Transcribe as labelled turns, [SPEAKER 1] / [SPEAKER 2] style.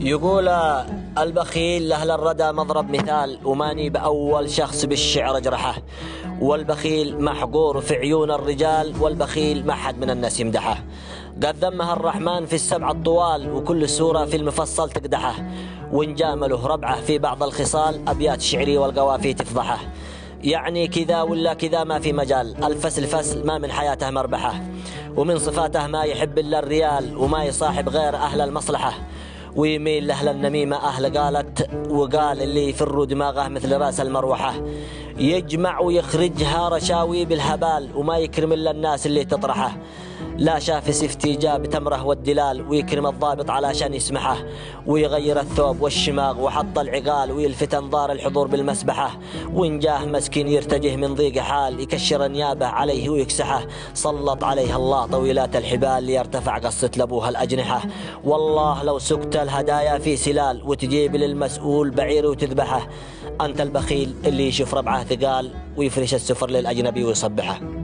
[SPEAKER 1] يقول البخيل لأهل الردى مضرب مثال، وماني بأول شخص بالشعر أجرحه، والبخيل محقور في عيون الرجال، والبخيل ما حد من الناس يمدحه. قد ذمها الرحمن في السبع الطوال، وكل سورة في المفصل تقدحه، وإن جامله ربعه في بعض الخصال، أبيات شعري والقوافي تفضحه. يعني كذا ولا كذا ما في مجال، الفسل فسل ما من حياته مربحه، ومن صفاته ما يحب إلا الريال، وما يصاحب غير أهل المصلحة، ويميل لأهل النميمة. أهل قالت وقال اللي يفر دماغه مثل رأس المروحة، يجمع ويخرجها رشاوي بالهبال، وما يكرم إلا الناس اللي تطرحه. لا شاف سيفتي جاب تمره والدلال، ويكرم الضابط علشان يسمحه، ويغير الثوب والشماغ وحط العقال، ويلفت انظار الحضور بالمسبحة. وإن جاه مسكين يرتجه من ضيق حال، يكشر نيابه عليه ويكسحه. سلط عليه الله طويلات الحبال، ليرتفع قصة لبوها الأجنحة. والله لو سكت الهدايا في سلال، وتجيب للمسؤول بعير وتذبحه. أنت البخيل اللي يشوف ربعه ثقال، ويفرش السفر للأجنبي ويصبحه.